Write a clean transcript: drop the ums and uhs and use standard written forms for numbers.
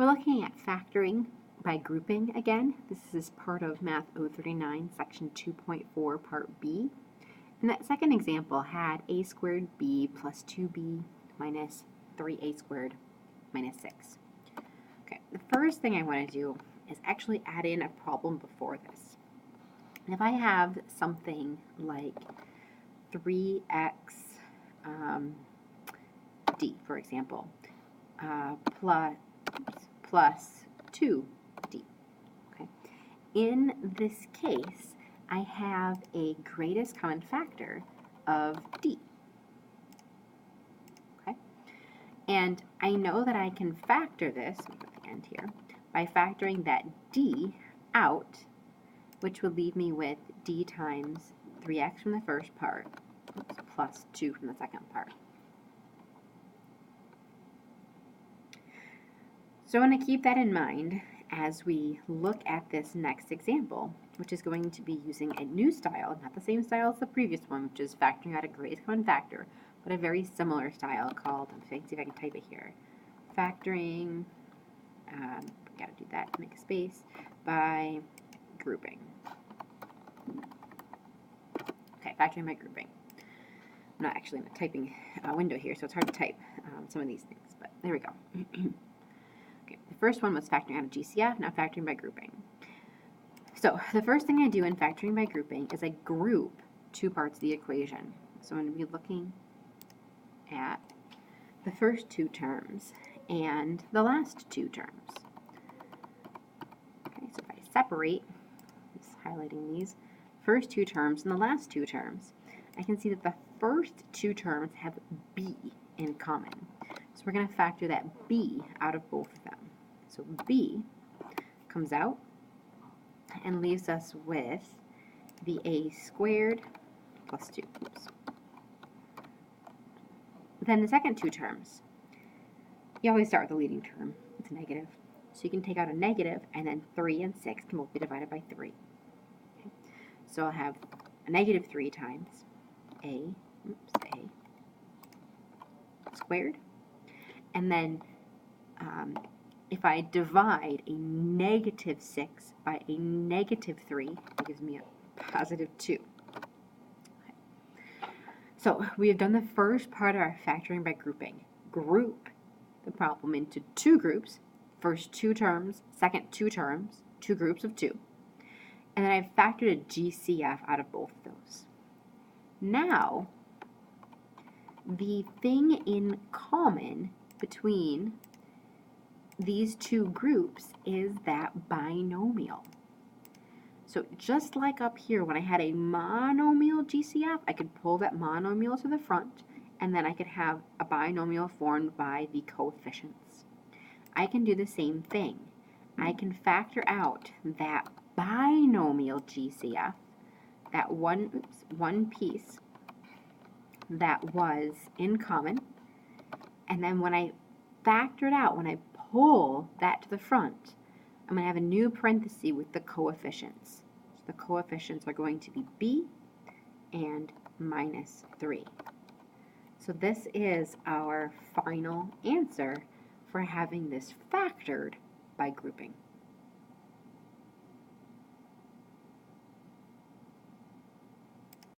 We're looking at factoring by grouping again. This is part of Math 039, section 2.4, part B. And that second example had a squared b plus 2b minus 3a squared minus 6. Okay, the first thing I want to do is actually add in a problem before this. And if I have something like 3x d, for example, plus 2d. Okay. In this case, I have a greatest common factor of d. Okay. And I know that I can factor this, at the end here, by factoring that d out, which would leave me with d times 3x from the first part, plus 2 from the second part. So I want to keep that in mind as we look at this next example, which is going to be using a new style, not the same style as the previous one, which is factoring out a greatest common factor, but a very similar style called, I'm trying to see if I can type it here, factoring, got to do that to make a space, by grouping. Okay, factoring by grouping. I'm not actually in a typing window here, so it's hard to type some of these things, but there we go. Okay, the first one was factoring out of GCF, now factoring by grouping. So the first thing I do in factoring by grouping is I group two parts of the equation. So I'm going to be looking at the first two terms and the last two terms. Okay, so if I separate, just highlighting these, first two terms and the last two terms, I can see that the first two terms have b in common. So we're going to factor that b out of both of them. So b comes out and leaves us with the a squared plus 2. Oops. Then the second two terms, you always start with the leading term. It's a negative. So you can take out a negative, and then 3 and 6 can both be divided by 3. Okay. So I'll have a negative 3 times a squared. And then if I divide a negative 6 by a negative 3, it gives me a positive 2. Okay. So we have done the first part of our factoring by grouping. Group the problem into two groups, first two terms, second two terms, two groups of 2. And then I've factored a GCF out of both of those. Now, the thing in common between these two groups is that binomial. So just like up here when I had a monomial GCF, I could pull that monomial to the front, and then I could have a binomial formed by the coefficients. I can do the same thing. I can factor out that binomial GCF, that one piece that was in common, and then when I factor it out, when I pull that to the front, I'm going to have a new parenthesis with the coefficients. So the coefficients are going to be b and minus 3. So this is our final answer for having this factored by grouping.